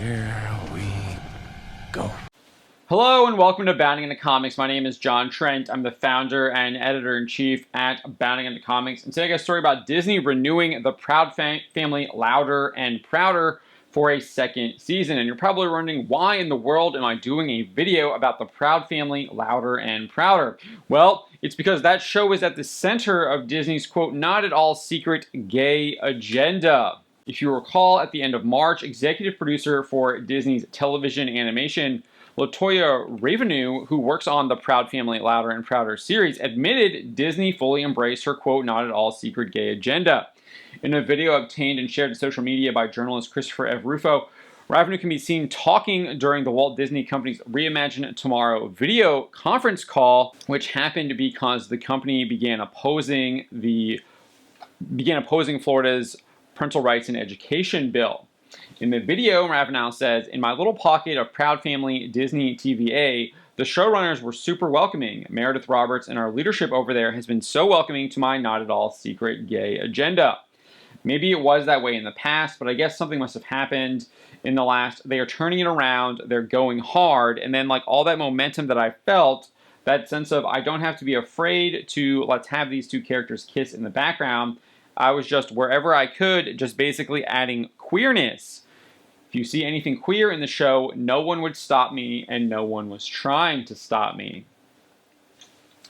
Here we go. Hello and welcome to Bounding into Comics. My name is John Trent. I'm the founder and editor-in-chief at Bounding into Comics. And today I got a story about Disney renewing the Proud Family Louder and Prouder for a second season. And you're probably wondering, why in the world am I doing a video about the Proud Family Louder and Prouder? Well, it's because that show is at the center of Disney's, quote, not at all secret gay agenda. If you recall, at the end of March, executive producer for Disney's television animation, LaToya Ravenew, who works on the Proud Family Louder and Prouder series, admitted Disney fully embraced her, quote, not at all secret gay agenda. In a video obtained and shared to social media by journalist Christopher F. Rufo, Ravenew can be seen talking during the Walt Disney Company's Reimagine Tomorrow video conference call, which happened because the company began opposing Florida's parental rights and education bill. In the video, Ravenew says, in my little pocket of Proud Family Disney TVA, the showrunners were super welcoming. Meredith Roberts and our leadership over there has been so welcoming to my not at all secret gay agenda. Maybe it was that way in the past, but I guess something must have happened in the last. They are turning it around, they're going hard, and then like all that momentum that I felt, that sense of I don't have to be afraid to let's have these two characters kiss in the background. I was just wherever I could, just basically adding queerness. If you see anything queer in the show, no one would stop me, and no one was trying to stop me.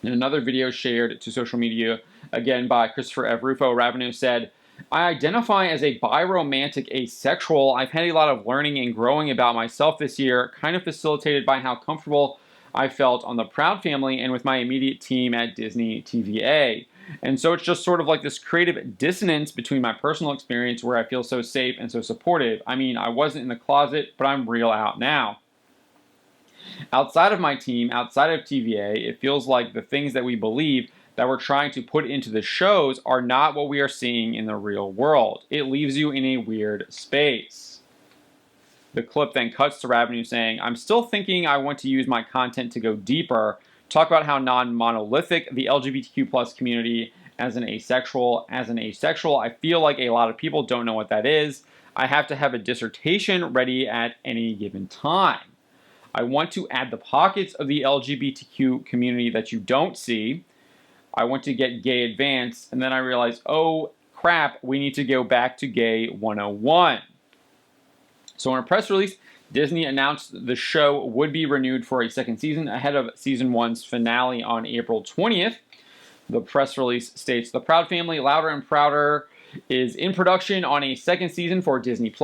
In another video shared to social media, again by Christopher F. Rufo, Ravenew said, I identify as a biromantic asexual. I've had a lot of learning and growing about myself this year, kind of facilitated by how comfortable I felt on the Proud Family and with my immediate team at Disney TVA. And so it's just sort of like this creative dissonance between my personal experience where I feel so safe and so supportive. I mean, I wasn't in the closet, but I'm real out now. Outside of my team, outside of TVA, it feels like the things that we believe that we're trying to put into the shows are not what we are seeing in the real world. It leaves you in a weird space. The clip then cuts to Ravenew saying, I'm still thinking I want to use my content to go deeper, talk about how non-monolithic the LGBTQ plus community as an asexual. I feel like a lot of people don't know what that is. I have to have a dissertation ready at any given time. I want to add the pockets of the LGBTQ community that you don't see. I want to get gay advanced, and then I realized, oh crap, we need to go back to gay 101. So in a press release, Disney announced the show would be renewed for a second season ahead of season 1's finale on April 20th. The press release states, the Proud Family Louder and Prouder is in production on a second season for Disney+.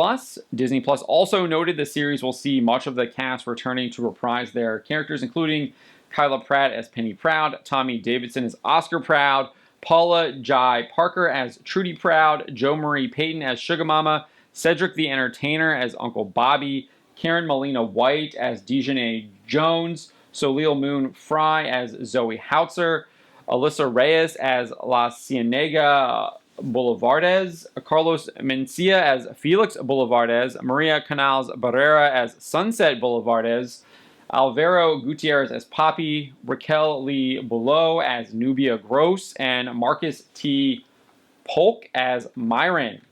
Disney+ also noted the series will see much of the cast returning to reprise their characters, including Kyla Pratt as Penny Proud, Tommy Davidson as Oscar Proud, Paula Jai Parker as Trudy Proud, Jo Marie Payton as Sugar Mama, Cedric the Entertainer as Uncle Bobby, Karen Molina White as Dejanay Jones, Soleil Moon Fry as Zoe Hautzer, Alyssa Reyes as La Cienega Boulevardes, Carlos Mencia as Felix Boulevardes, Maria Canals Barrera as Sunset Boulevardes, Alvaro Gutierrez as Poppy, Raquel Lee Boulot as Nubia Gross, and Marcus T. Polk as Myron.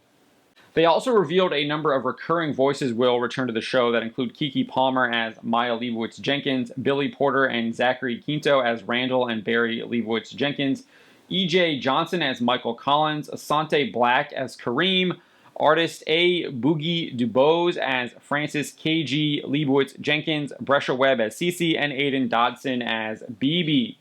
They also revealed a number of recurring voices will return to the show that include Keke Palmer as Maya Leibowitz Jenkins, Billy Porter and Zachary Quinto as Randall and Barry Leibowitz Jenkins, E.J. Johnson as Michael Collins, Asante Black as Kareem, artist A. Boogie Dubose as Francis K.G. Leibowitz Jenkins, Brescia Webb as Cece, and Aiden Dodson as BB.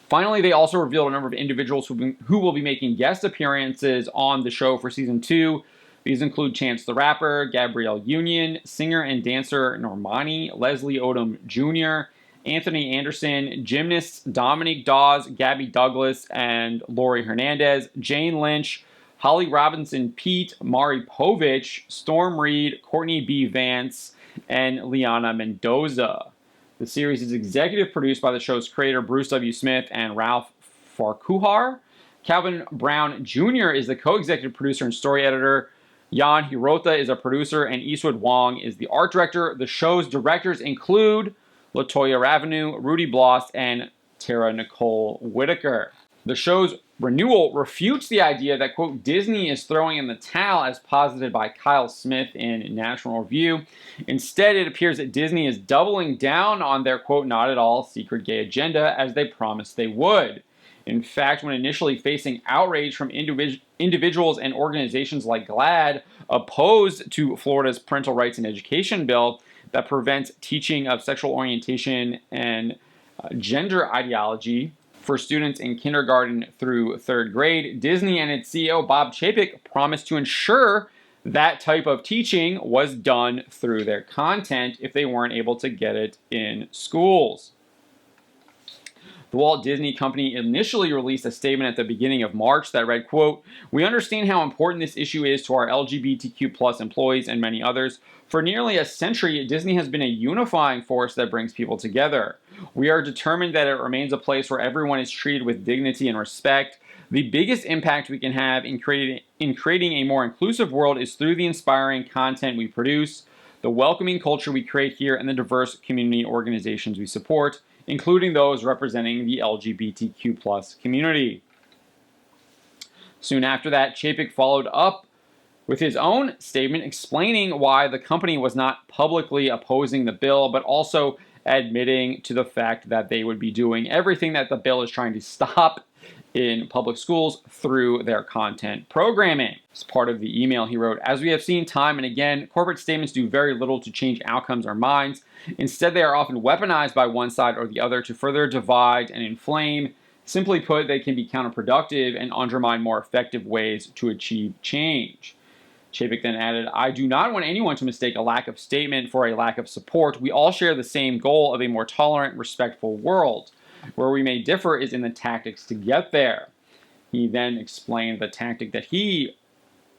Finally, they also revealed a number of individuals who will be making guest appearances on the show for Season 2. These include Chance the Rapper, Gabrielle Union, singer and dancer Normani, Leslie Odom Jr., Anthony Anderson, gymnasts Dominique Dawes, Gabby Douglas, and Lori Hernandez, Jane Lynch, Holly Robinson Pete, Mari Povich, Storm Reed, Courtney B. Vance, and Liana Mendoza. The series is executive produced by the show's creator Bruce W. Smith and Ralph Farquhar. Calvin Brown Jr. is the co-executive producer and story editor. Jan Hirota is a producer, and Eastwood Wong is the art director. The show's directors include LaToya Ravenew, Rudy Bloss, and Tara Nicole Whitaker. The show's renewal refutes the idea that, quote, Disney is throwing in the towel as posited by Kyle Smith in National Review. Instead, it appears that Disney is doubling down on their, quote, not at all secret gay agenda as they promised they would. In fact, when initially facing outrage from individuals and organizations like GLAAD opposed to Florida's parental rights and education bill that prevents teaching of sexual orientation and gender ideology for students in kindergarten through third grade, Disney and its CEO, Bob Chapek, promised to ensure that type of teaching was done through their content if they weren't able to get it in schools. The Walt Disney Company initially released a statement at the beginning of March that read, quote, "We understand how important this issue is to our LGBTQ plus employees and many others. For nearly a century, Disney has been a unifying force that brings people together. We are determined that it remains a place where everyone is treated with dignity and respect. The biggest impact we can have in creating a more inclusive world is through the inspiring content we produce, the welcoming culture we create here, and the diverse community organizations we support, including those representing the LGBTQ plus community." Soon after that, Chapek followed up with his own statement explaining why the company was not publicly opposing the bill, but also admitting to the fact that they would be doing everything that the bill is trying to stop in public schools through their content programming. As part of the email, he wrote, "As we have seen time and again, corporate statements do very little to change outcomes or minds. Instead, they are often weaponized by one side or the other to further divide and inflame. Simply put, they can be counterproductive and undermine more effective ways to achieve change." Chapek then added, "I do not want anyone to mistake a lack of statement for a lack of support. We all share the same goal of a more tolerant, respectful world. Where we may differ is in the tactics to get there." He then explained the tactic that he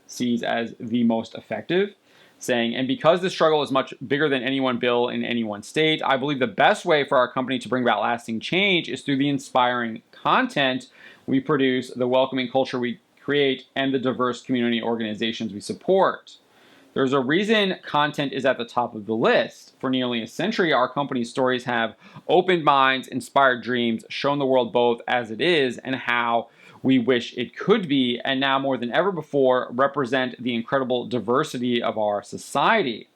sees as the most effective, saying, "And because the struggle is much bigger than any one bill in any one state, I believe the best way for our company to bring about lasting change is through the inspiring content we produce, the welcoming culture we create, and the diverse community organizations we support. There's a reason content is at the top of the list. For nearly a century, our company's stories have opened minds, inspired dreams, shown the world both as it is and how we wish it could be, and now more than ever before, represent the incredible diversity of our society."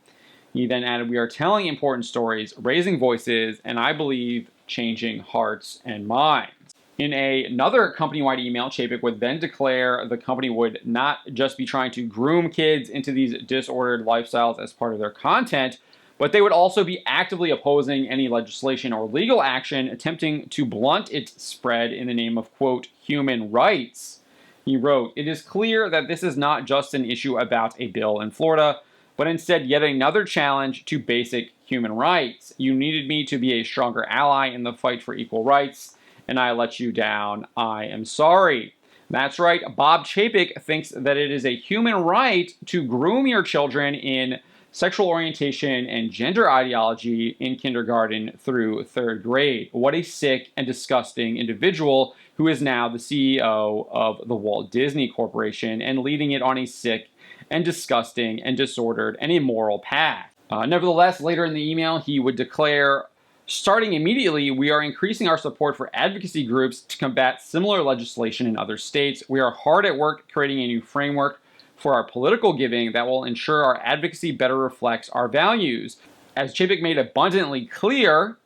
He then added, "We are telling important stories, raising voices, and I believe changing hearts and minds." In another company-wide email, Chapek would then declare the company would not just be trying to groom kids into these disordered lifestyles as part of their content, but they would also be actively opposing any legislation or legal action attempting to blunt its spread in the name of, quote, human rights. He wrote, "It is clear that this is not just an issue about a bill in Florida, but instead yet another challenge to basic human rights. You needed me to be a stronger ally in the fight for equal rights, and I let you down. I am sorry." That's right, Bob Chapek thinks that it is a human right to groom your children in sexual orientation and gender ideology in kindergarten through third grade. What a sick and disgusting individual who is now the CEO of the Walt Disney Corporation and leading it on a sick and disgusting and disordered and immoral path. Nevertheless, later in the email, he would declare, "Starting immediately, we are increasing our support for advocacy groups to combat similar legislation in other states. We are hard at work creating a new framework for our political giving that will ensure our advocacy better reflects our values." As Chapek made abundantly clear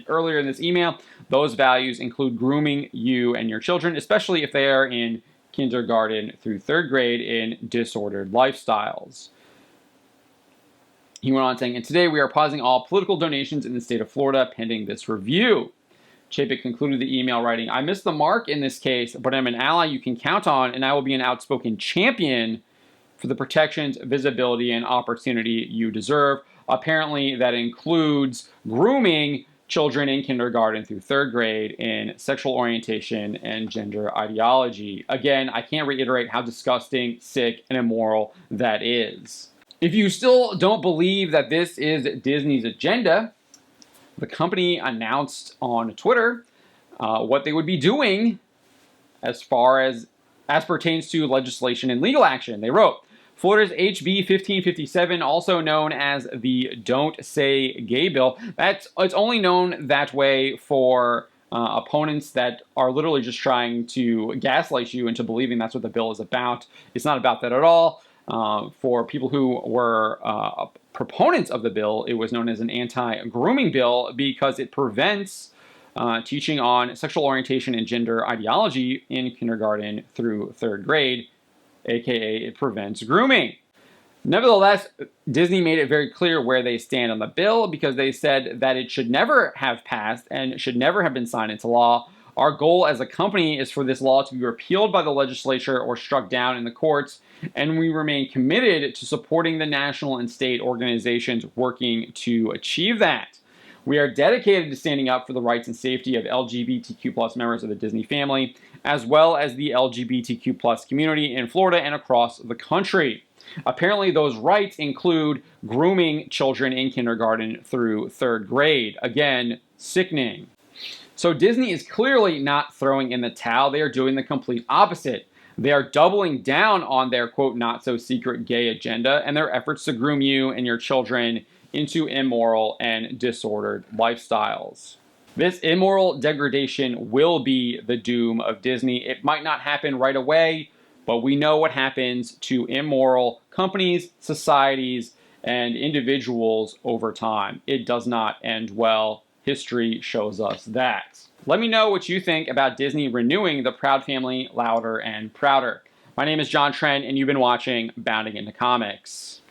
earlier in this email, those values include grooming you and your children, especially if they are in kindergarten through third grade in disordered lifestyles. He went on saying, "And today we are pausing all political donations in the state of Florida pending this review." Chapek concluded the email writing, "I missed the mark in this case, but I'm an ally you can count on, and I will be an outspoken champion for the protections, visibility, and opportunity you deserve." Apparently, that includes grooming children in kindergarten through third grade in sexual orientation and gender ideology. Again, I can't reiterate how disgusting, sick, and immoral that is. If you still don't believe that this is Disney's agenda, the company announced on Twitter what they would be doing as far as pertains to legislation and legal action. They wrote, "Florida's HB 1557, also known as the Don't Say Gay Bill, it's only known that way for opponents that are literally just trying to gaslight you into believing that's what the bill is about. It's not about that at all. For people who were proponents of the bill, it was known as an anti-grooming bill because it prevents teaching on sexual orientation and gender ideology in kindergarten through third grade, aka it prevents grooming. Nevertheless, Disney made it very clear where they stand on the bill because they said that it should never have passed and should never have been signed into law. Our goal as a company is for this law to be repealed by the legislature or struck down in the courts, and we remain committed to supporting the national and state organizations working to achieve that. We are dedicated to standing up for the rights and safety of LGBTQ+ members of the Disney family, as well as the LGBTQ+ community in Florida and across the country. Apparently, those rights include grooming children in kindergarten through third grade. Again, sickening. So Disney is clearly not throwing in the towel. They are doing the complete opposite. They are doubling down on their, quote, not so secret gay agenda and their efforts to groom you and your children into immoral and disordered lifestyles. This immoral degradation will be the doom of Disney. It might not happen right away, but we know what happens to immoral companies, societies, and individuals over time. It does not end well. History shows us that. Let me know what you think about Disney renewing the Proud Family louder and prouder. My name is John Trent, and you've been watching Bounding into Comics.